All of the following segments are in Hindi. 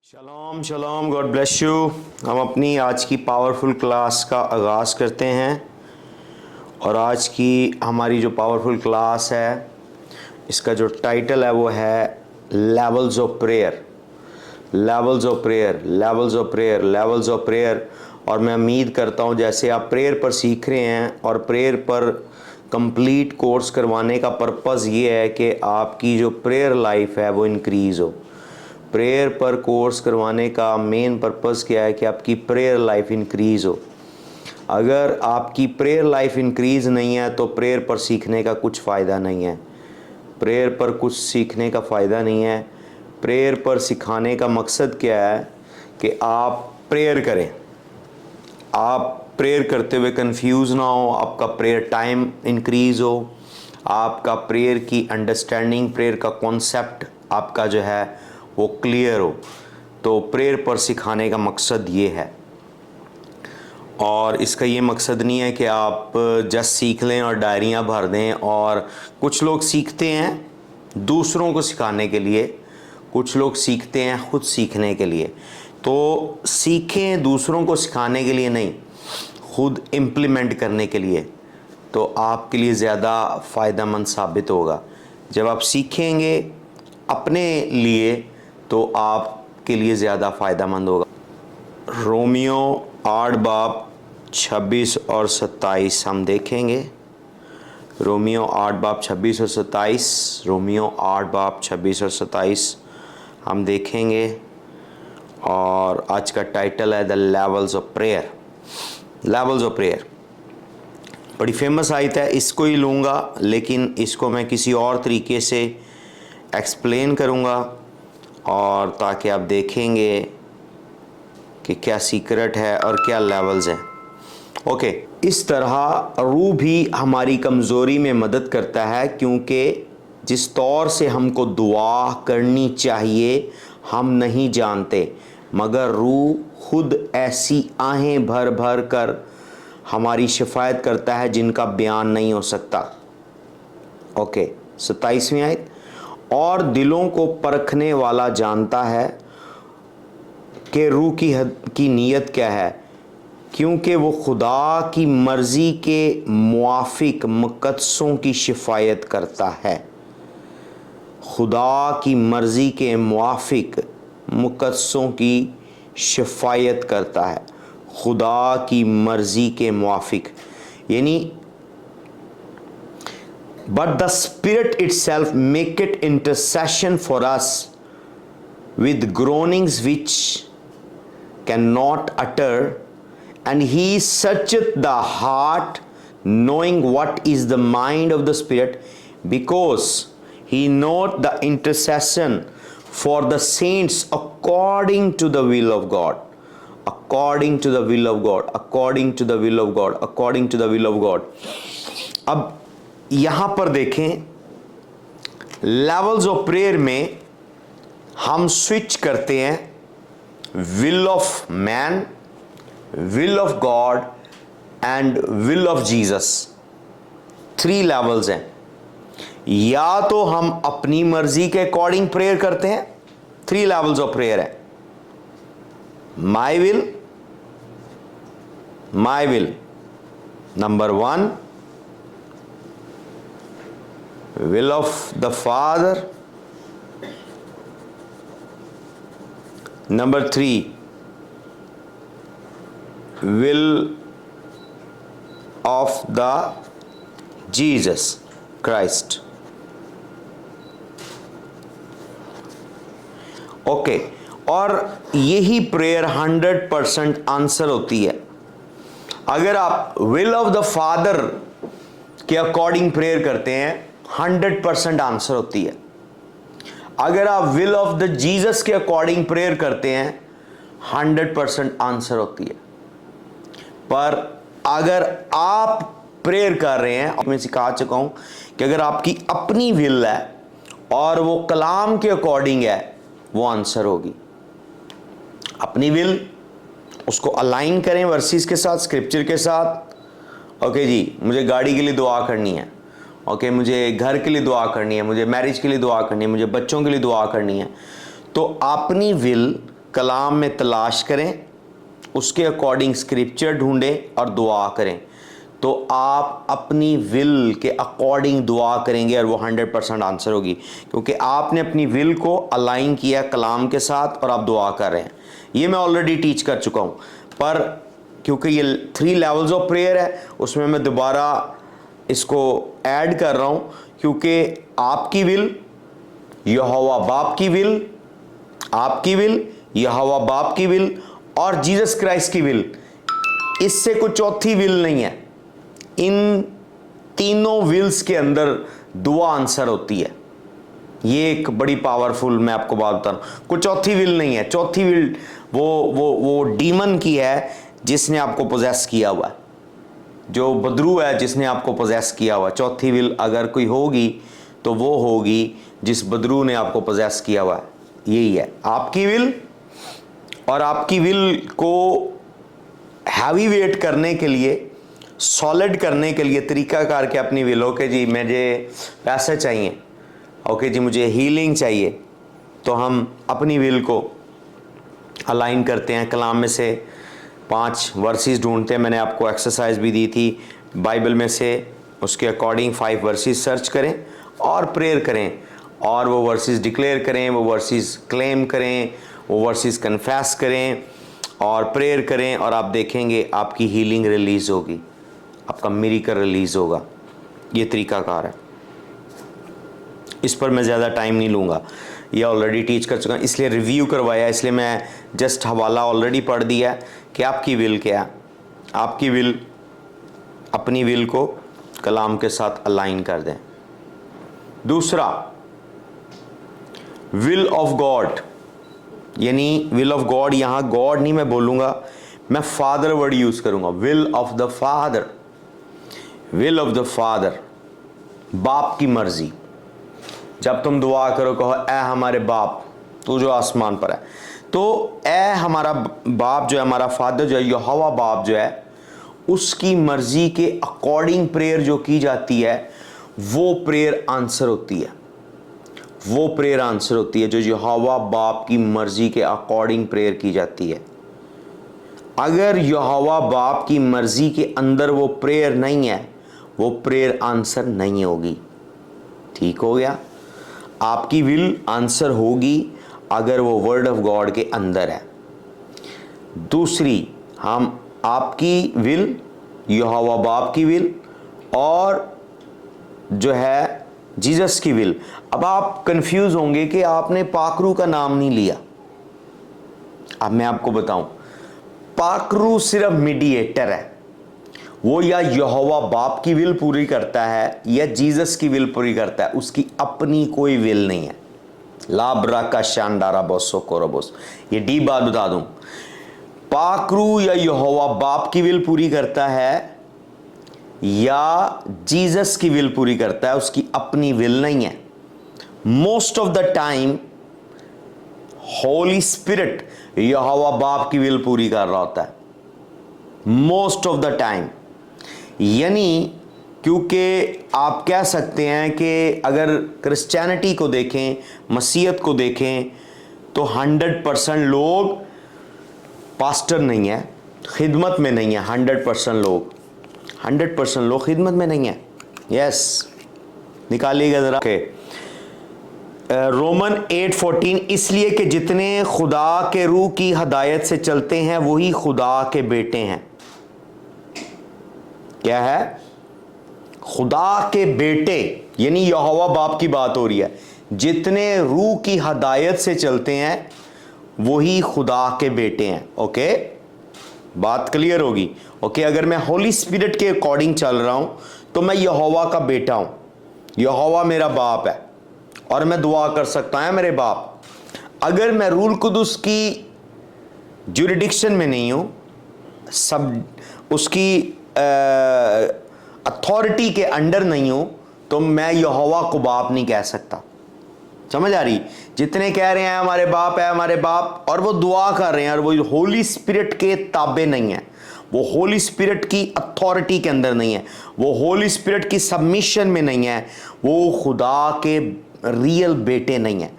शलोम शलोम, गॉड ब्लेस यू। हम अपनी आज की पावरफुल क्लास का आगाज़ करते हैं और आज की हमारी जो पावरफुल क्लास है इसका जो टाइटल है वो है levels of prayer. Levels of prayer, levels of prayer, levels of prayer. और मैं उम्मीद करता हूँ जैसे आप प्रेयर पर सीख रहे हैं और प्रेयर पर कंप्लीट कोर्स करवाने का पर्पज़ ये है कि आपकी जो प्रेयर लाइफ है वो इंक्रीज़ हो। प्रेयर पर कोर्स करवाने का मेन पर्पज़ क्या है कि आपकी प्रेयर लाइफ इंक्रीज़ हो। अगर आपकी प्रेयर लाइफ इंक्रीज़ नहीं है तो प्रेयर पर सीखने का कुछ फ़ायदा नहीं है। प्रेयर पर कुछ सीखने का फ़ायदा नहीं है। प्रेयर पर सिखाने का मकसद क्या है कि आप प्रेयर करें, आप प्रेयर करते हुए कंफ्यूज ना हो, आपका प्रेयर टाइम इंक्रीज़ हो, आपका प्रेयर की अंडरस्टैंडिंग, प्रेयर का कॉन्सेप्ट आपका जो है वो क्लियर हो। तो प्रेयर पर सिखाने का मकसद ये है। और इसका ये मकसद नहीं है कि आप जस्ट सीख लें और डायरियाँ भर दें। और कुछ लोग सीखते हैं दूसरों को सिखाने के लिए, कुछ लोग सीखते हैं खुद सीखने के लिए। तो सीखें दूसरों को सिखाने के लिए नहीं, खुद इम्प्लीमेंट करने के लिए, तो आपके लिए ज़्यादा फ़ायदेमंद साबित होगा। जब आप सीखेंगे अपने लिए तो आपके लिए ज़्यादा फ़ायदेमंद होगा। रोमियो 8 बाब 26 और 27 हम देखेंगे। रोमियो 8 बाब 26 और 27, रोमियो 8 बाब 26 और 27 हम देखेंगे। और आज का टाइटल है the levels of prayer. Levels of prayer बड़ी फेमस आयत है, इसको ही लूँगा लेकिन इसको मैं किसी और तरीके से एक्सप्लेन करूँगा और ताकि आप देखेंगे कि क्या सीक्रेट है और क्या लेवल्स हैं। ओके, इस तरह रूह भी हमारी कमज़ोरी में मदद करता है, क्योंकि जिस तौर से हमको दुआ करनी चाहिए हम नहीं जानते, मगर रूह खुद ऐसी आहें भर भर कर हमारी शिफायत करता है जिनका बयान नहीं हो सकता। ओके, 27वीं आयत, और दिलों को परखने वाला जानता है कि रूह की नीयत क्या है, क्योंकि वो खुदा की मर्ज़ी के मुआफिक मुक़द्दसों की शिफायत करता है। खुदा की मर्ज़ी के मुआफिक मुक़द्दसों की शिफायत करता है। खुदा की मर्ज़ी के मुआफिक यानी but the Spirit itself make it intercession for us with groanings which cannot utter, and he searcheth the heart, knowing what is the mind of the Spirit, because he knoweth the intercession for the saints according to the will of God. According to the will of God, according to the will of God, according to the will of God. अब यहाँ पर देखें, लेवल्स ऑफ प्रेयर में हम स्विच करते हैं will of man, will of God and will of Jesus. 3 levels हैं। या तो हम अपनी मर्जी के अकॉर्डिंग प्रेयर करते हैं, 3 लेवल्स ऑफ प्रेयर है। My will number 1, will of the Father, number 3, will of the Jesus Christ. Okay, और यही प्रेयर 100% आंसर होती है। अगर आप विल ऑफ द फादर के अकॉर्डिंग प्रेयर करते हैं 100% आंसर होती है। अगर आप विल ऑफ द जीसस के अकॉर्डिंग प्रेयर करते हैं 100% आंसर होती है। पर अगर आप प्रेयर कर रहे हैं, मैं सिखा चुका हूं कि अगर आपकी अपनी विल है और वो कलाम के अकॉर्डिंग है, वो आंसर होगी। अपनी विल उसको अलाइन करें वर्सेस के साथ, स्क्रिप्चर के साथ। ओके जी, मुझे गाड़ी के लिए दुआ करनी है, ओके, मुझे घर के लिए दुआ करनी है, मुझे मैरिज के लिए दुआ करनी है, मुझे बच्चों के लिए दुआ करनी है। तो अपनी विल कलाम में तलाश करें, उसके अकॉर्डिंग स्क्रिप्चर ढूंढें और दुआ करें, तो आप अपनी विल के अकॉर्डिंग दुआ करेंगे और वो 100% आंसर होगी, क्योंकि आपने अपनी विल को अलाइन किया कलाम के साथ और आप दुआ कर रहे हैं। ये मैं ऑलरेडी टीच कर चुका हूँ, पर क्योंकि ये 3 लेवल्स ऑफ प्रेयर है, उसमें मैं दोबारा इसको ऐड कर रहा हूँ, क्योंकि आपकी विल, यहोवा बाप की विल, आपकी विल, यहोवा बाप की विल और जीसस क्राइस्ट की विल, इससे कोई चौथी विल नहीं है। इन तीनों विल्स के अंदर दुआ आंसर होती है। ये एक बड़ी पावरफुल, मैं आपको बात बता रहा हूं, कोई चौथी विल नहीं है। चौथी विल वो डीमन की है जिसने आपको पोजेस किया हुआ है, जो बदरू है जिसने आपको पोजेस किया हुआ है। चौथी विल अगर कोई होगी तो वो होगी जिस बदरू ने आपको पोजेस किया हुआ है। यही है आपकी विल। और आपकी विल को हैवी वेट करने के लिए, सॉलिड करने के लिए तरीकाकार के अपनी विल, ओके जी मुझे पैसे चाहिए, ओके जी मुझे हीलिंग चाहिए, तो हम अपनी विल को अलाइन करते हैं। कलाम में से 5 वर्सेस ढूंढते हैं। मैंने आपको एक्सरसाइज भी दी थी बाइबल में से, उसके अकॉर्डिंग 5 वर्सेस सर्च करें और प्रेयर करें, और वो वर्सेस डिक्लेयर करें, वो वर्सेस क्लेम करें, वो वर्सेस कन्फेस करें और प्रेयर करें, और आप देखेंगे आपकी हीलिंग रिलीज़ होगी, आपका मिरेकल रिलीज़ होगा। ये तरीकाकार है। इस पर मैं ज़्यादा टाइम नहीं लूँगा, ये ऑलरेडी टीच कर चुका हूँ, इसलिए रिव्यू करवाया, इसलिए मैं जस्ट हवाला ऑलरेडी पढ़ दिया कि आपकी विल क्या है। आपकी विल, अपनी विल को कलाम के साथ अलाइन कर दें। दूसरा, विल ऑफ गॉड, यानी विल ऑफ गॉड, यहाँ गॉड नहीं मैं बोलूँगा, मैं फादर वर्ड यूज़ करूँगा। Will of the father, will of the father, बाप की मर्जी। जब तुम दुआ करो कहो ए हमारे बाप तू जो आसमान पर है, तो ए हमारा बाप जो है, हमारा फादर जो है, यहोवा बाप जो है, उसकी मर्जी के अकॉर्डिंग प्रेयर जो की जाती है वो प्रेयर आंसर होती है। वो प्रेयर आंसर होती है जो यहोवा बाप की मर्जी के अकॉर्डिंग प्रेयर की जाती है। अगर यहोवा बाप की मर्जी के अंदर वो प्रेयर नहीं है, वो प्रेयर आंसर नहीं होगी। ठीक हो गया? आपकी विल आंसर होगी अगर वो वर्ड ऑफ गॉड के अंदर है। दूसरी, हम आपकी विल, यहोवा बाप की विल और जो है जीसस की विल। अब आप कंफ्यूज होंगे कि आपने पाकरू का नाम नहीं लिया। अब मैं आपको बताऊं, पाकरू सिर्फ मीडिएटर है, वो या यहोवा बाप की विल पूरी करता है या जीसस की विल पूरी करता है, उसकी अपनी कोई विल नहीं है। लाब्रा का शानदारा बोसो कोरोबोस, ये डी बात बता दूं, पाकरू या यहोवा बाप की विल पूरी करता है या जीसस की विल पूरी करता है, उसकी अपनी विल नहीं है। Most of the time holy spirit Jehovah बाप की विल पूरी कर रहा होता है, मोस्ट ऑफ द टाइम। यानी क्योंकि आप कह सकते हैं कि अगर क्रिश्चियनिटी को देखें, मसीहत को देखें, तो 100% लोग पास्टर नहीं है, खिदमत में नहीं है। 100% लोग खिदमत में नहीं है। यस, निकालिएगा ज़रा के रोमन 8:14, इसलिए कि जितने खुदा के रूह की हदायत से चलते हैं वही खुदा के बेटे हैं। क्या है? खुदा के बेटे, यानी यहोवा बाप की बात हो रही है। जितने रूह की हदायत से चलते हैं वही खुदा के बेटे हैं। ओके, बात क्लियर होगी। ओके, अगर मैं होली स्पिरिट के अकॉर्डिंग चल रहा हूं तो मैं यहोवा का बेटा हूं, यहोवा मेरा बाप है और मैं दुआ कर सकता है मेरे बाप। अगर मैं रूल कुदुस की ज्यूरिडिक्शन में नहीं हूं, सब उसकी अथॉरिटी के अंडर नहीं हूं, तो मैं यहोवा को बाप नहीं कह सकता। समझ आ रही? जितने कह रहे हैं हमारे बाप है, हमारे बाप, और वो दुआ कर रहे हैं और वो होली स्पिरिट के ताबे नहीं है, वो होली स्पिरिट की अथॉरिटी के अंदर नहीं है, वो होली स्पिरिट की सबमिशन में नहीं है, वो खुदा के रियल बेटे नहीं है।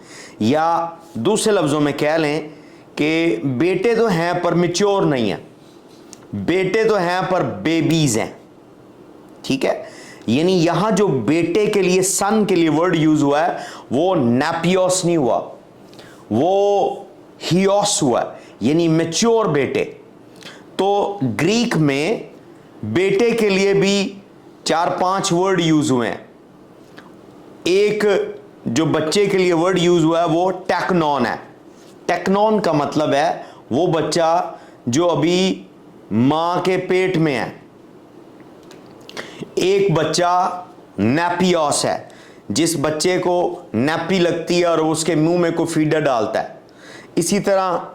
या दूसरे लफ्ज़ों में कह लें कि बेटे तो हैं पर मैच्योर नहीं है, बेटे तो हैं पर बेबीज हैं, ठीक है। यानी यहां जो बेटे के लिए, सन के लिए वर्ड यूज हुआ है वो नैपियोस नहीं हुआ, वो हियोस हुआ, यानी मैच्योर बेटे। तो ग्रीक में बेटे के लिए भी 4-5 वर्ड यूज हुए हैं। एक जो बच्चे के लिए वर्ड यूज हुआ है वो टेक्नॉन है। टेक्नॉन का मतलब है वो बच्चा जो अभी मां के पेट में है। एक बच्चा नैपियोस है, जिस बच्चे को नैपी लगती है और उसके मुंह में कोई फीडर डालता है। इसी तरह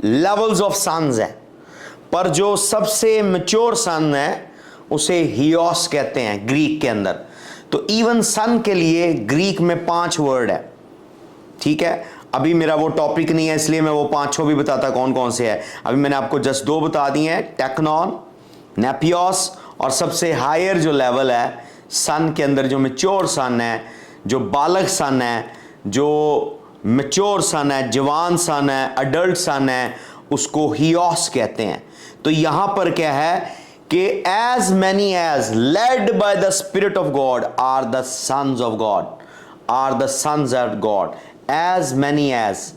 लेवल्स ऑफ सन्स है, पर जो सबसे मैच्योर सन है उसे हियोस कहते हैं ग्रीक के अंदर। तो इवन सन के लिए ग्रीक में 5 वर्ड है, ठीक है। अभी मेरा वो टॉपिक नहीं है इसलिए मैं वो 5 भी बताता कौन कौन से है। अभी मैंने आपको जस्ट 2 बता दिए हैं, टेक्नॉन, नैपियोस, और सबसे हायर जो लेवल है सन के अंदर, जो मैच्योर सन है, जो बालक सन है, जो मैच्योर सन है, जवान सन है, अडल्ट सन है, उसको हियोस कहते हैं। तो यहां पर क्या है कि as many as led by the spirit of God are the sons of God, are the sons of God. As many as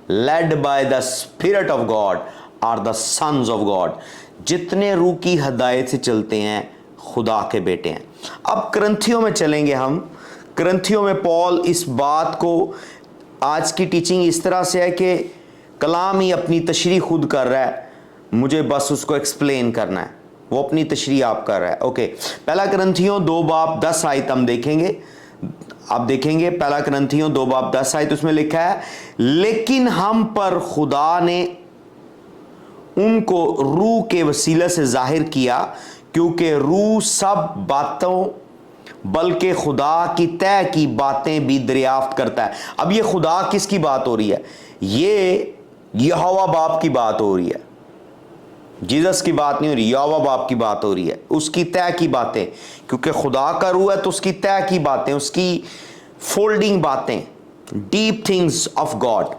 led by the spirit of God are the sons of God. जितने रूह की हदायत से चलते हैं खुदा के बेटे हैं। अब करंथियों में चलेंगे हम। करंथियों में पॉल इस बात को, आज की टीचिंग इस तरह से है कि कलाम ही अपनी तशरीह खुद कर रहा है, मुझे बस उसको एक्सप्लेन करना है, वो अपनी तशरीह आप कर रहा है। ओके, पहला करंथियों 2 बाब 10 आयत हम देखेंगे। आप देखेंगे पहला करंथियों 2 बाब 10 आयत, उसमें लिखा है, लेकिन हम पर खुदा ने उनको रूह के वसीले से जाहिर किया, क्योंकि रूह सब बातों बल्कि खुदा की तय की बातें भी दरियाफ्त करता है। अब ये खुदा किसकी बात हो रही है? ये यहोवा बाप की बात हो रही है, जीसस की बात नहीं हो रही, यहोवा बाप की बात हो रही है। उसकी तय की बातें, क्योंकि खुदा का रूह है तो उसकी तय की बातें, उसकी फोल्डिंग बातें, deep things of God.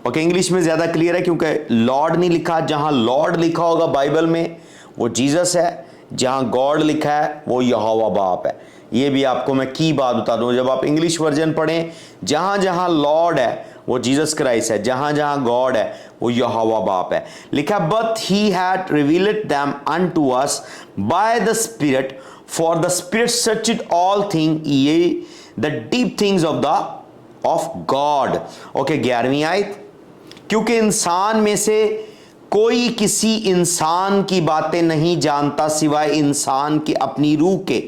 Okay, English में ज्यादा क्लियर है क्योंकि लॉर्ड नहीं लिखा। जहां लॉर्ड लिखा होगा बाइबल में वो जीसस है, जहां गॉड लिखा है वो यहोवा बाप है। ये भी आपको मैं की बात बता दूं, जब आप इंग्लिश वर्जन पढ़ें, जहां जहां लॉर्ड है वो जीसस क्राइस्ट है, जहां जहां गॉड है वो यहोवा बाप है। लिखा, but he had revealed them unto us by the spirit, for the spirit searched all thing, yea the deep things of God. Okay, 11वीं आयत, क्योंकि इंसान में से कोई किसी इंसान की बातें नहीं जानता सिवाय इंसान की अपनी रूह के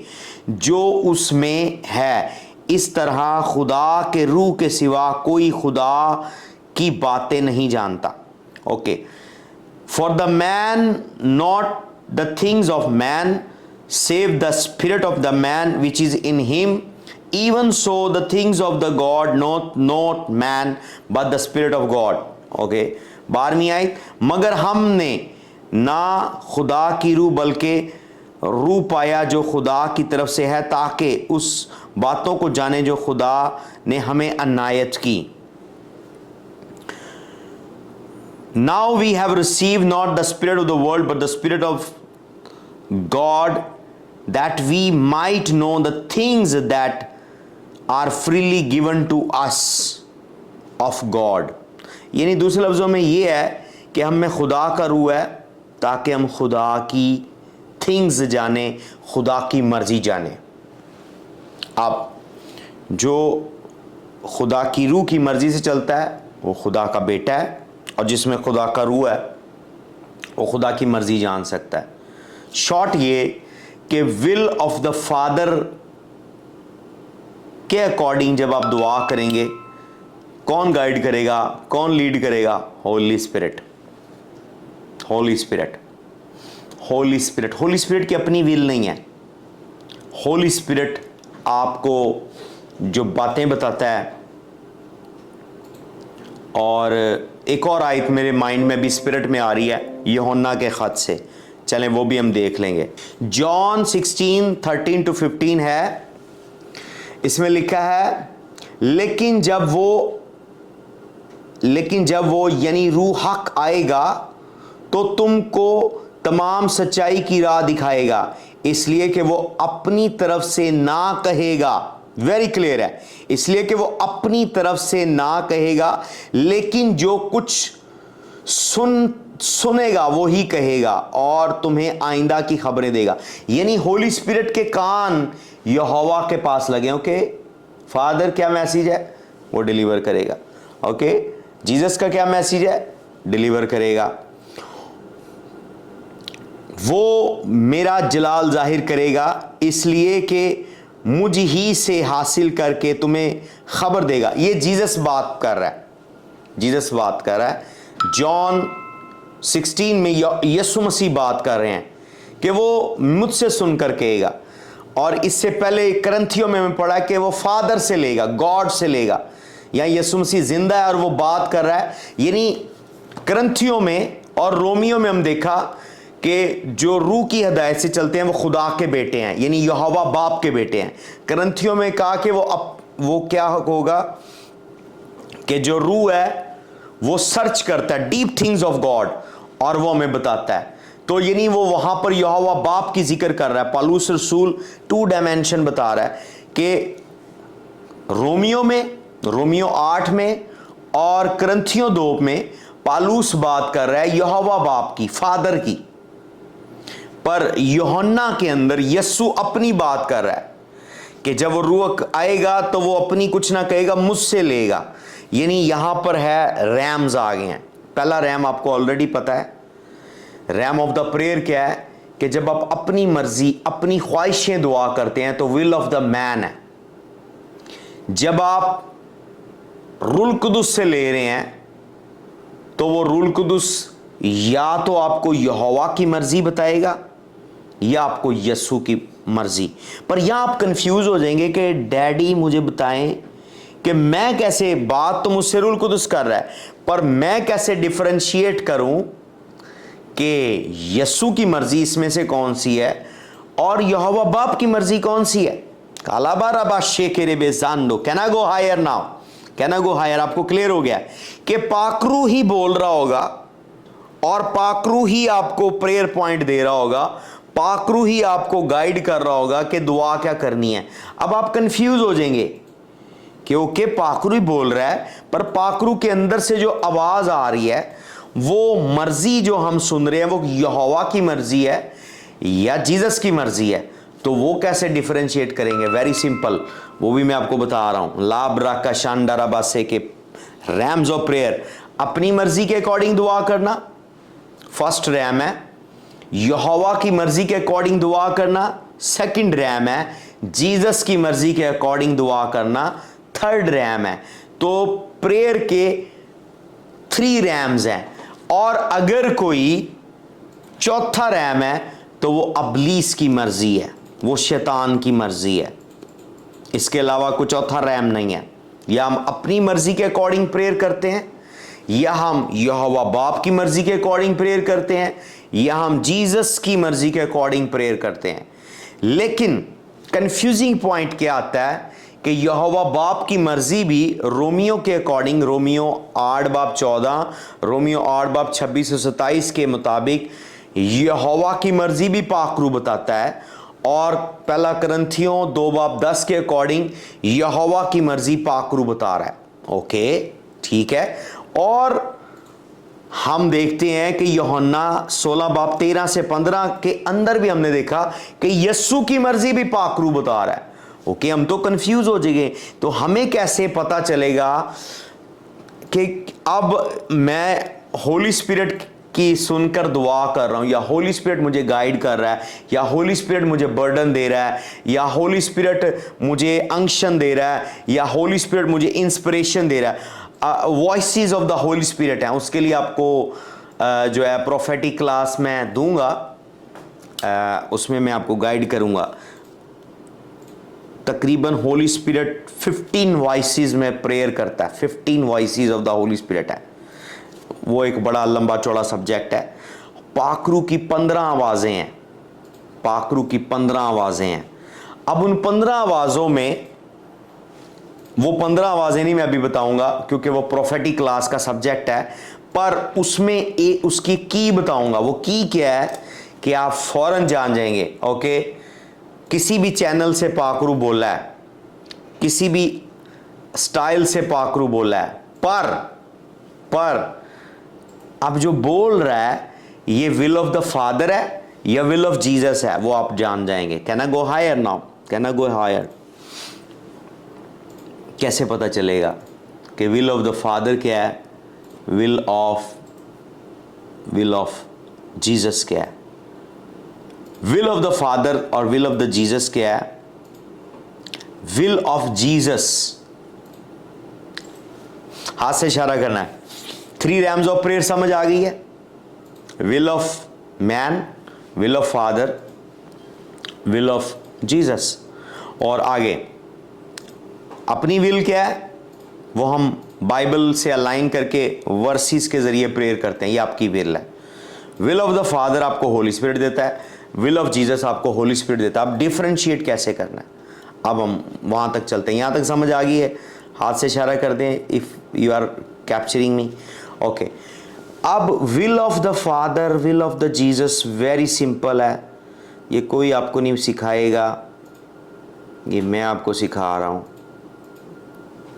जो उसमें है। इस तरह खुदा के रूह के सिवा कोई खुदा की बातें नहीं जानता। Okay, for the man not the things of man save the spirit of the man which is in him, even so the things of the God not man but the spirit of God। Okay, 12वीं आयत, मगर हमने ना खुदा की रूह बल्कि रूह पाया जो खुदा की तरफ से है, ताकि उस बातों को जाने जो खुदा ने हमें अनायत की। Now we have received not the spirit of the world but the spirit of God, that we might know the things that are freely given to us of God। यानी दूसरे लफ्ज़ों में ये है कि हम में खुदा का रूह है ताकि हम खुदा की थिंग्स जाने, खुदा की मर्जी जाने। अब जो खुदा की रूह की मर्जी से चलता है वो खुदा का बेटा है, और जिसमें खुदा का रूह है वो खुदा की मर्जी जान सकता है। शॉर्ट ये कि विल ऑफ द फादर के अकॉर्डिंग जब आप दुआ करेंगे, कौन गाइड करेगा, कौन लीड करेगा? Holi spirit. Holi spirit, Holi spirit. Holi spirit की अपनी विल नहीं है। होली स्पिरिट आपको जो बातें बताता है, और एक और आयत मेरे माइंड में भी स्पिरिट में आ रही है यूहन्ना के खत से, चलें वो भी हम देख लेंगे। जॉन 16:13-15 है, इसमें लिखा है, लेकिन जब वो लेकिन जब वो यानी रूह हक आएगा तो तुमको तमाम सच्चाई की राह दिखाएगा, इसलिए कि वो अपनी तरफ से ना कहेगा। वेरी क्लियर है, इसलिए कि वो अपनी तरफ से ना कहेगा, लेकिन जो कुछ सुनेगा वो ही कहेगा और तुम्हें आइंदा की खबरें देगा। यानी होली स्पिरिट के कान यहोवा के पास लगे। ओके, फादर क्या मैसेज है वो डिलीवर करेगा। ओके, जीसस का क्या मैसेज है, डिलीवर करेगा। वो मेरा जलाल जाहिर करेगा, इसलिए कि मुझ ही से हासिल करके तुम्हें खबर देगा। ये जीसस बात कर रहा है, जीसस बात कर रहा है। जॉन 16 में यीशु मसीह बात कर रहे हैं कि वो मुझसे सुनकर कहेगा। और इससे पहले करंथियों में मैं पढ़ा कि वो फादर से लेगा, गॉड से लेगा। यहाँ यीशु मसीह जिंदा है और वो बात कर रहा है। यानी करंथियों में और रोमियो में हम देखा कि जो रूह की हिदायत से चलते हैं वो खुदा के बेटे हैं, यानी यहोवा बाप के बेटे हैं। करंथियों में कहा कि वो क्या होगा कि जो रूह है वो सर्च करता है डीप थिंग्स ऑफ गॉड और वो हमें बताता है। तो यानी वो वहां पर यहोवा बाप की जिक्र कर रहा है। पौलुस रसूल 2 डायमेंशन बता रहा है कि रोमियो 8 में और करंथियों 2 में पौलुस बात कर रहा है यहोवा बाप की, फादर की। पर यूहन्ना के अंदर यीशु अपनी बात कर रहा है कि जब वो रूह आएगा तो वो अपनी कुछ ना कहेगा, मुझसे लेगा। यानी यहां पर है रैम्स आ गए हैं। पहला रैम आपको ऑलरेडी पता है। रैम ऑफ द प्रेयर क्या है कि जब आप अपनी मर्जी अपनी ख्वाहिशें दुआ करते हैं तो विल ऑफ द मैन है। जब आप रूल कुदुस से ले रहे हैं तो वो रूल कुदुस या तो आपको यहोवा की मर्जी बताएगा या आपको यीशु की मर्जी। पर यहां आप कंफ्यूज हो जाएंगे कि डैडी मुझे बताएं कि मैं कैसे, बात तो मुझसे रूल कुदुस कर रहा है, पर मैं कैसे डिफरेंशिएट करूं कि यीशु की मर्जी इसमें से कौन सी है और यहोवा बाप की मर्जी कौन सी है। कालाबाराबा शेकेरे बेजानो कैना गो हायर नाउ, कैना गो हायर। आपको क्लियर हो गया कि पाकरू ही बोल रहा होगा और पाकरू ही आपको प्रेयर पॉइंट दे रहा होगा, पाकरू ही आपको गाइड कर रहा होगा कि दुआ क्या करनी है। अब आप कंफ्यूज हो जाएंगे कि ओके पाकरू ही बोल रहा है, पर पाकरू के अंदर से जो आवाज आ रही है वो मर्जी जो हम सुन रहे हैं वो यहोवा की मर्जी है या जीसस की मर्जी है। तो वो कैसे डिफरेंशिएट करेंगे? वेरी सिंपल, वो भी मैं आपको बता रहा हूं। लाब्रा का शानदारा बासे के रैम्स ऑफ प्रेयर, अपनी मर्जी के अकॉर्डिंग दुआ करना फर्स्ट रैम है। यहोवा की मर्जी के अकॉर्डिंग दुआ करना सेकंड रैम है। जीसस की मर्जी के अकॉर्डिंग दुआ करना थर्ड रैम है। तो प्रेयर के 3 रैम्स हैं और अगर कोई चौथा रैम है तो वो अबलीस की मर्जी है, वो शैतान की मर्जी है। इसके अलावा कोई चौथा रैम नहीं है। या हम अपनी मर्जी के अकॉर्डिंग प्रेयर करते हैं, या हम यहोवा बाप की मर्जी के अकॉर्डिंग प्रेयर करते हैं, या हम जीसस की मर्जी के अकॉर्डिंग प्रेयर करते हैं। लेकिन कंफ्यूजिंग पॉइंट क्या आता है कि यहोवा बाप की मर्जी भी रोमियो के अकॉर्डिंग, रोमियो 8 बाब 14, रोमियो 8 बाब 26 से 27 के मुताबिक यहोवा की मर्जी भी पाकरू बताता है। और पहला करंथियों 2 बाब 10 के अकॉर्डिंग यहोवा की मर्जी पाकरू बता रहा है। ओके, ठीक है। और हम देखते हैं कि यूहन्ना 16 बाब 13 से 15 के अंदर भी हमने देखा कि यीशु की मर्जी भी पाकरू बता रहा है। ओके, हम तो कंफ्यूज हो जाएंगे। तो हमें कैसे पता चलेगा कि अब मैं होली स्पिरिट की सुनकर दुआ कर रहा हूं, या होली स्पिरिट मुझे गाइड कर रहा है, या होली स्पिरिट मुझे बर्डन दे रहा है, या होली स्पिरिट मुझे अंक्शन दे रहा है, या होली स्पिरिट मुझे इंस्पिरेशन दे रहा है। Voices of the Holi spirit हैं। उसके लिए आपको जो है प्रोफेटिक क्लास मैं दूंगा, उसमें मैं आपको गाइड करूंगा। तकरीबन होली स्पिरिट 15 वॉइसेस में प्रेयर करता है। 15 voices of the Holi spirit है। वो एक बड़ा लंबा चौड़ा सब्जेक्ट है। पाकरू की 15 आवाजें हैं, पाकरू की 15 आवाजें हैं। अब उन 15 आवाजों में वो 15 आवाज़ें नहीं मैं अभी बताऊंगा क्योंकि वो प्रोफेटिक क्लास का सब्जेक्ट है, पर उसमें उसकी की बताऊंगा। वो की क्या है कि आप फौरन जान जाएंगे। ओके, किसी भी चैनल से पाकरू बोला है, किसी भी स्टाइल से पाकरू बोला है, पर अब जो बोल रहा है ये विल ऑफ द फादर है या विल ऑफ जीसस है, वो आप जान जाएंगे। Can I go higher now? Can I go higher? कैसे पता चलेगा कि विल ऑफ द फादर क्या है, विल ऑफ जीसस क्या है? विल ऑफ द फादर और विल ऑफ द जीसस क्या है? विल ऑफ जीसस, हाथ से इशारा करना है। 3 रैम्स ऑफ प्रेयर समझ आ गई है? Will of man, will of father, will of Jesus. और आगे अपनी विल क्या है, वो हम बाइबल से अलाइन करके वर्सेस के जरिए प्रेयर करते हैं। ये आपकी विल है। विल ऑफ द फादर आपको होली स्पिरिट देता है, विल ऑफ जीसस आपको होली स्पिरिट देता है। अब डिफरेंशिएट कैसे करना है, अब हम वहां तक चलते हैं। यहां तक समझ आ गई है? हाथ से इशारा कर दें if you are capturing me. Okay, अब will of the father, will of the Jesus very simple है। ये कोई आपको नहीं सिखाएगा, ये मैं आपको सिखा रहा हूं।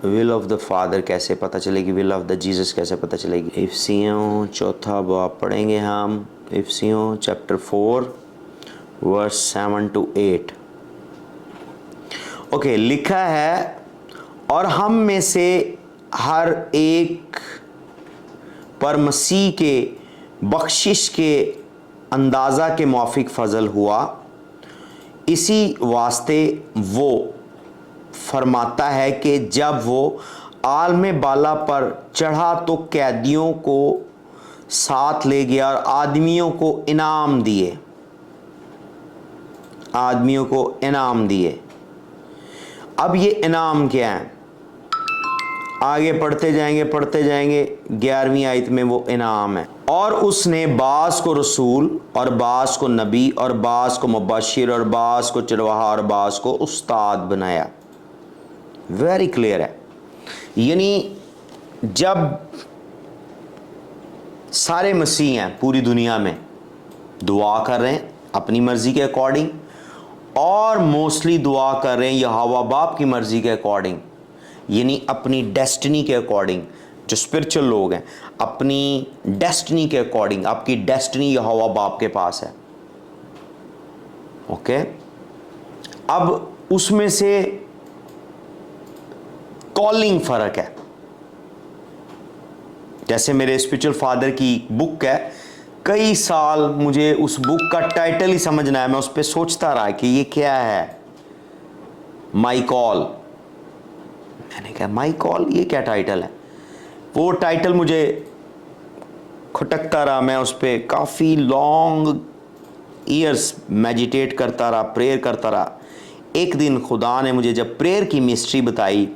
विल ऑफ द फादर कैसे पता चलेगी, विल ऑफ द जीसस कैसे पता चलेगी? इफिसियों 4 बाब पढ़ेंगे हम। इफिसियों चैप्टर 4 वर्स 7 to 8। ओके, लिखा है और हम में से हर एक पर मसीह के बख्शिश के अंदाज़ा के मुआफिक फजल हुआ, इसी वास्ते वो फरमाता है कि जब वो आलम बाला पर चढ़ा तो कैदियों को साथ ले गया और आदमियों को इनाम दिए, आदमियों को इनाम दिए। अब ये इनाम क्या है? आगे पढ़ते जाएंगे 11वीं आयत में वो इनाम है। और उसने बास को रसूल और बास को नबी और बास को मुबशिर और बास को चरवाहा और बास को उस्ताद बनाया। वेरी क्लियर है। यानी जब सारे मसीह हैं पूरी दुनिया में, दुआ कर रहे हैं अपनी मर्जी के अकॉर्डिंग, और मोस्टली दुआ कर रहे हैं यहोवा बाप की मर्जी के अकॉर्डिंग, यानी अपनी डेस्टिनी के अकॉर्डिंग। जो स्पिरिचुअल लोग हैं अपनी डेस्टिनी के अकॉर्डिंग, आपकी डेस्टिनी यहोवा बाप के पास है। ओके, अब उसमें से कॉलिंग फर्क है। जैसे मेरे स्पिरिचुअल फादर की बुक है, कई साल मुझे उस बुक का टाइटल ही समझना है, मैं उस पर सोचता रहा कि ये क्या है, माई कॉल। मैंने कहा माई कॉल, ये क्या टाइटल है? वो टाइटल मुझे खटकता रहा, मैं उस पर काफ़ी लॉन्ग ईयर्स मेडिटेट करता रहा, प्रेयर करता रहा। एक दिन खुदा ने मुझे जब प्रेयर की मिस्ट्री बताई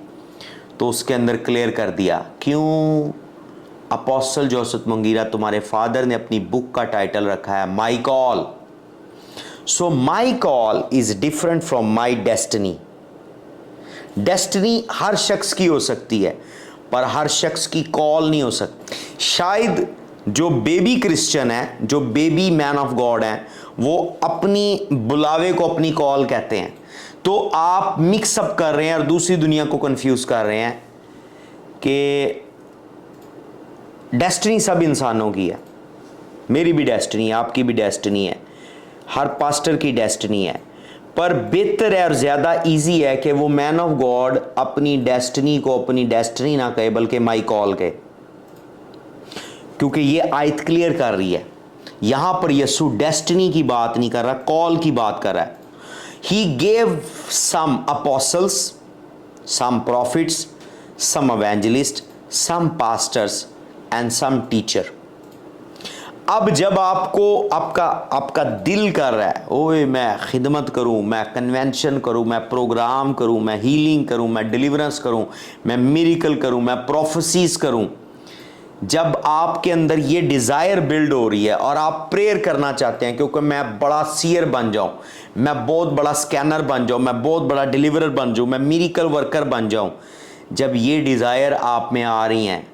तो उसके अंदर क्लियर कर दिया क्यों अपोस्टल जोसेफ मंगीरा तुम्हारे फादर ने अपनी बुक का टाइटल रखा है my call. So my call is different from my destiny. Destiny हर शख्स की हो सकती है, पर हर शख्स की कॉल नहीं हो सकती। शायद जो बेबी क्रिश्चियन है, जो बेबी मैन ऑफ गॉड है, वो अपनी बुलावे को अपनी कॉल कहते हैं। तो आप मिक्सअप कर रहे हैं और दूसरी दुनिया को कंफ्यूज कर रहे हैं कि डेस्टिनी सब इंसानों की है। मेरी भी डेस्टिनी है, आपकी भी डेस्टिनी है, हर पास्टर की डेस्टिनी है। पर बेहतर है और ज़्यादा इजी है कि वो मैन ऑफ गॉड अपनी डेस्टिनी को अपनी डेस्टिनी ना कहे बल्कि माई कॉल कहे, क्योंकि ये आयत क्लियर कर रही है। यहां पर यीशु डेस्टिनी की बात नहीं कर रहा, कॉल की बात कर रहा है। He gave some apostles, some prophets, some evangelists, some pastors and some teacher। अब जब आपका दिल कर रहा है ओए मैं खिदमत करूं, मैं कन्वेंशन करूं, मैं प्रोग्राम करूं, मैं हीलिंग करूं, मैं डिलीवरेंस करूं, मैं मिरेकल करूं, मैं प्रोफेसीज करूं, जब आपके अंदर ये डिज़ायर बिल्ड हो रही है और आप प्रेयर करना चाहते हैं क्योंकि मैं बड़ा सीयर बन जाऊं, मैं बहुत बड़ा स्कैनर बन जाऊं, मैं बहुत बड़ा डिलीवरर बन जाऊं, मैं मिरेकल वर्कर बन जाऊं, जब ये डिज़ायर आप में आ रही हैं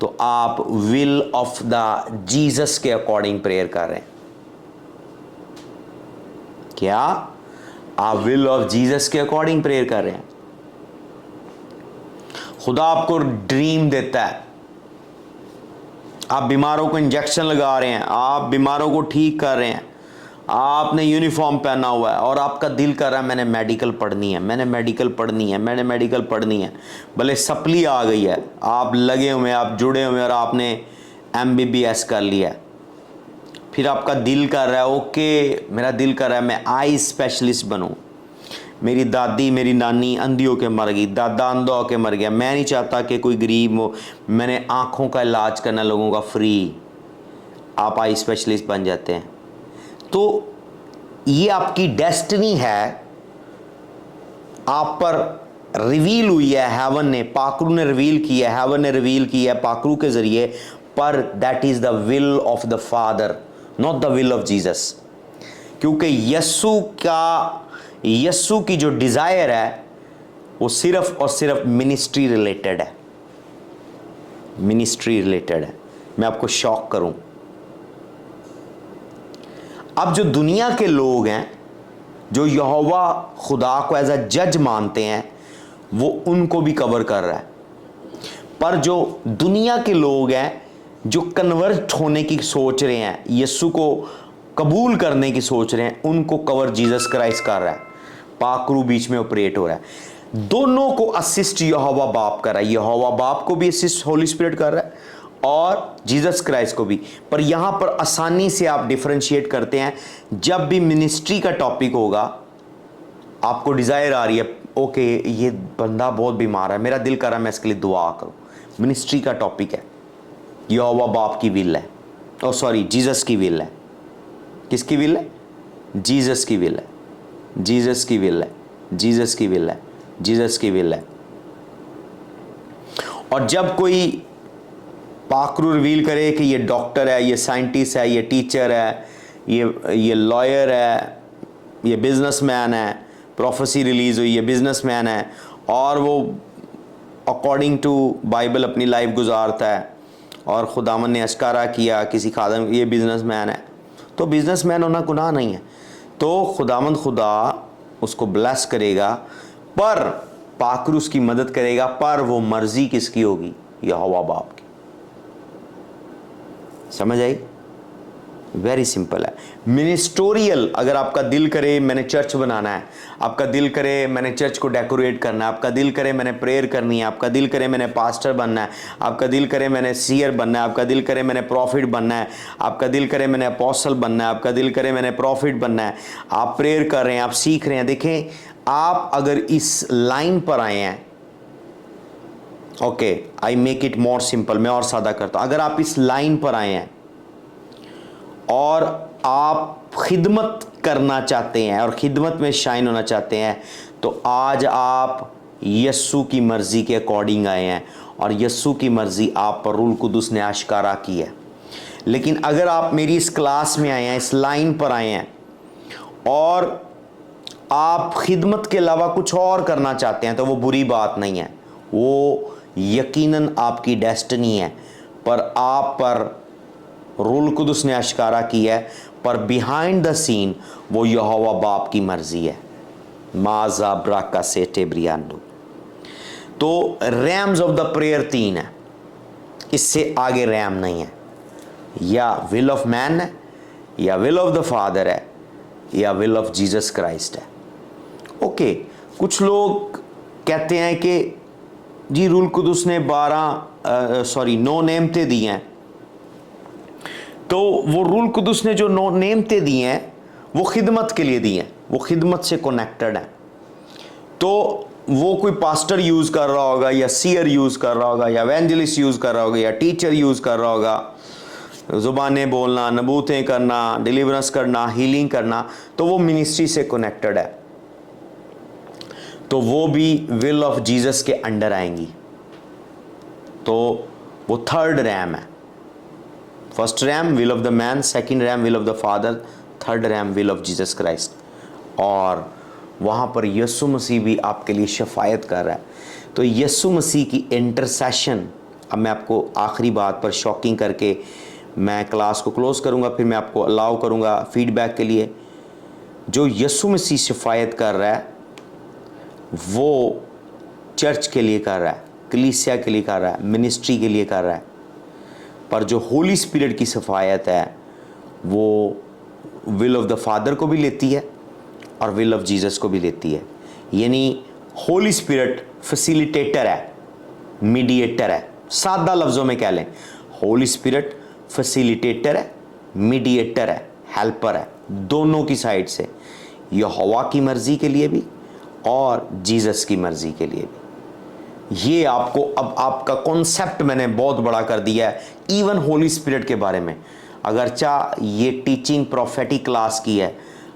तो आप विल ऑफ द जीसस के अकॉर्डिंग प्रेयर कर रहे हैं। क्या आप विल ऑफ जीसस के अकॉर्डिंग प्रेयर कर रहे हैं? खुदा आपको ड्रीम देता है, आप बीमारों को इंजेक्शन लगा रहे हैं, आप बीमारों को ठीक कर रहे हैं, आपने यूनिफॉर्म पहना हुआ है और आपका दिल कर रहा है मैंने मेडिकल पढ़नी है, मैंने मेडिकल पढ़नी है, मैंने मेडिकल पढ़नी है। भले सप्ली आ गई है, आप लगे हुए, आप जुड़े हुए और आपने MBBS कर लिया है। फिर आपका दिल कर रहा है ओके, मेरा दिल कर रहा है मैं आई स्पेशलिस्ट बनूं। मेरी दादी मेरी नानी अंधी होकर मर गई, दादा अंधा होकर मर गया, मैं नहीं चाहता कि कोई गरीब हो, मैंने आँखों का इलाज करना लोगों का फ्री। आप आई स्पेशलिस्ट बन जाते हैं। तो ये आपकी डेस्टिनी है, आप पर रिवील हुई है, हेवन ने, पाकरू ने रिवील किया है, हेवन ने रिवील किया है पाकरू के ज़रिए, पर that is the will of the father, not the will of Jesus. क्योंकि यस्सु की जो डिज़ायर है वो सिर्फ और सिर्फ मिनिस्ट्री रिलेटेड है, मिनिस्ट्री रिलेटेड है। मैं आपको शॉक करूं, अब जो दुनिया के लोग हैं जो यहोवा खुदा को एज अ जज मानते हैं वो उनको भी कवर कर रहा है, पर जो दुनिया के लोग हैं जो कन्वर्ट होने की सोच रहे हैं, यीशु को कबूल करने की सोच रहे हैं, उनको कवर जीसस क्राइस्ट कर रहा है। पाकरू बीच में ऑपरेट हो रहा है। दोनों को असिस्ट यहोवा बाप कर रहा है, यहोवा बाप को भी असिस्ट होली स्पिरिट कर रहा है और जीसस क्राइस्ट को भी। पर यहां पर आसानी से आप डिफरेंशिएट करते हैं, जब भी मिनिस्ट्री का टॉपिक होगा, आपको डिजायर आ रही है ओके ये बंदा बहुत बीमार है, मेरा दिल कर रहा है मैं इसके लिए दुआ करूं, मिनिस्ट्री का टॉपिक है, यहोवा बाप की विल है, ओ सॉरी जीसस की विल है। किसकी विल है? जीसस की विल है, जीसस की विल है, जीसस की विल है, जीसस की विल है। और जब कोई पाकरू रिवील करे कि ये डॉक्टर है, ये साइंटिस्ट है, ये टीचर है, ये लॉयर है, ये बिजनेसमैन है, प्रोफेसी रिलीज हुई, ये बिजनेसमैन है और वो अकॉर्डिंग टू बाइबल अपनी लाइफ गुजारता है और खुदावन ने अशकारा किया किसी खादम ये बिजनेसमैन है, तो बिजनेसमैन होना गुनाह नहीं है, तो खुदावंद खुदा उसको ब्लेस करेगा, पर पाकरू उसकी मदद करेगा, पर वो मर्जी किसकी होगी? यहोवा बाप की। समझ आई? वेरी सिंपल है। मिनिस्टोरियल, अगर आपका दिल करे मैंने चर्च बनाना है, आपका दिल करे मैंने चर्च को डेकोरेट करना है, आपका दिल करे मैंने प्रेयर करनी है, आपका दिल करे मैंने पास्टर बनना है, आपका दिल करे मैंने सीयर बनना है, आपका दिल करे मैंने प्रॉफिट बनना है, आपका दिल करे मैंने अपोस्टल बनना है, आपका दिल करे मैंने प्रॉफिट बनना है, आप प्रेयर कर रहे हैं, आप सीख रहे हैं। देखें, आप अगर इस लाइन पर आए हैं, okay I make it more simple, मैं और सादा करता हूं, अगर आप इस लाइन पर आए हैं और आप खिदमत करना चाहते हैं और खिदमत में शाइन होना चाहते हैं, तो आज आप यस्सु की मर्ज़ी के अकॉर्डिंग आए हैं और यस्सु की मर्ज़ी आप पर रूल कुदुस ने आश्कारा की है। लेकिन अगर आप मेरी इस क्लास में आए हैं, इस लाइन पर आए हैं और आप खिदमत के अलावा कुछ और करना चाहते हैं, तो वो बुरी बात नहीं है, वो यकीनन आपकी डेस्टिनी है, पर आप पर रूल कुदुस ने आश्कारा की है, पर बिहाइंड द सीन वो यहोवा बाप की मर्जी है। माजा ब्राका से टेब्रियानो। तो रैम्स ऑफ द प्रेयर 3 है, इससे आगे रैम नहीं है, या विल ऑफ मैन है, या विल ऑफ द फादर है, या विल ऑफ जीसस क्राइस्ट है। ओके, कुछ लोग कहते हैं कि जी रूल कुदुस ने 9 नेमतें दी हैं, तो वो रूल कुदुस ने जो 9 नेमतें दी हैं वो खिदमत के लिए दी हैं, वो खिदमत से कनेक्टेड है। तो वो कोई पास्टर यूज़ कर रहा होगा, या सीयर यूज़ कर रहा होगा, या एवेंजलिस्ट यूज़ कर रहा होगा, या टीचर यूज़ कर रहा होगा, ज़ुबानें बोलना, नबूतें करना, डिलीवरेंस करना, हीलिंग करना, तो वो मिनिस्ट्री से कनेक्टेड है, तो वो भी विल ऑफ जीसस के अंडर आएंगी। तो वो थर्ड रैम है। First RAM will of the man, second RAM will of the father, third RAM will of Jesus Christ. और वहाँ पर यीशु मसीह भी आपके लिए शफायत कर रहा है। तो यीशु मसीह की इंटरसेशन, अब मैं आपको आखिरी बात पर शॉकिंग करके मैं क्लास को क्लोज़ करूँगा, फिर मैं आपको अलाउ करूँगा फीडबैक के लिए। जो यीशु मसीह शफायत कर रहा है वो चर्च के लिए कर रहा है, कलीसिया के लिए कर रहा है, मिनिस्ट्री के लिए कर रहा है। पर जो होली स्पिरिट की सफायत है वो विल ऑफ द फादर को भी लेती है और विल ऑफ जीसस को भी लेती है। यानी होली स्पिरिट फैसिलिटेटर है, मीडिएटर है। सादा लफ्ज़ों में कह लें, होली स्पिरिट फैसिलिटेटर है, मीडिएटर है, हेल्पर है, दोनों की साइड से, यहोवा की मर्ज़ी के लिए भी और जीसस की मर्ज़ी के लिए भी। ये आपको अब आपका कॉन्सेप्ट मैंने बहुत बड़ा कर दिया है इवन होली स्पिरिट के बारे में। अगरचा ये टीचिंग प्रोफेटिक क्लास की है,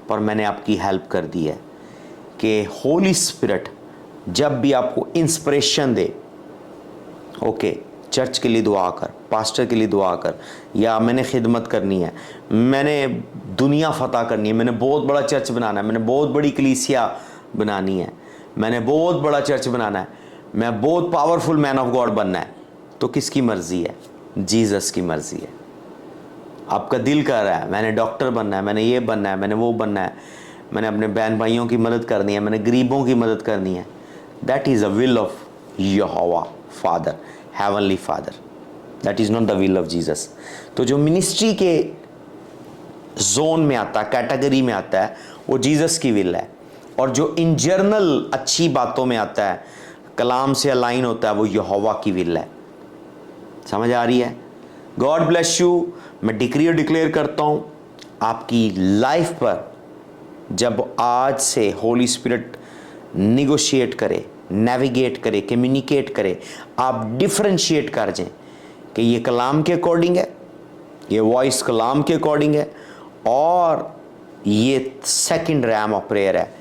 पर मैंने आपकी हेल्प कर दी है कि होली स्पिरिट जब भी आपको इंस्पिरेशन दे, ओके, चर्च के लिए दुआ कर, पास्टर के लिए दुआ कर, या मैंने खिदमत करनी है, मैंने दुनिया फतह करनी है, मैंने बहुत बड़ा चर्च बनाना है, मैंने बहुत बड़ी कलीसिया बनानी है, मैंने बहुत बड़ा चर्च बनाना है, मैं बहुत पावरफुल मैन ऑफ गॉड बनना है, तो किसकी मर्ज़ी है? जीसस की मर्ज़ी है। आपका दिल कर रहा है मैंने डॉक्टर बनना है, मैंने ये बनना है, मैंने वो बनना है, मैंने अपने बहन भाइयों की मदद करनी है, मैंने गरीबों की मदद करनी है, that is a will of Jehovah father, heavenly father, that is not the will of Jesus. तो जो मिनिस्ट्री के जोन में आता है, कैटेगरी में आता है, वो जीसस की विल है। और जो इन जर्नल अच्छी बातों में आता है, कलाम से अलाइन होता है, वो यहोवा की विल है। समझ आ रही है? God bless you. मैं डिक्री और डिक्लेयर करता हूँ आपकी लाइफ पर, जब आज से होली स्पिरिट निगोशिएट करे, नेविगेट करे, कम्युनिकेट करे, आप डिफरेंशिएट कर जाएं कि ये कलाम के अकॉर्डिंग है, ये वॉइस कलाम के अकॉर्डिंग है, और ये सेकंड रैम ऑफ प्रेयर है,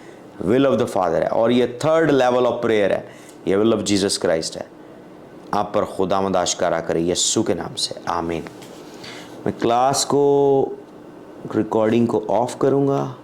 विल ऑफ द फादर है, और ये थर्ड लेवल ऑफ प्रेयर है, ये विल ऑफ जीसस क्राइस्ट है। आप पर खुदावंद आशकारा करे यीशु के नाम से, आमीन। मैं क्लास को, रिकॉर्डिंग को ऑफ करूँगा।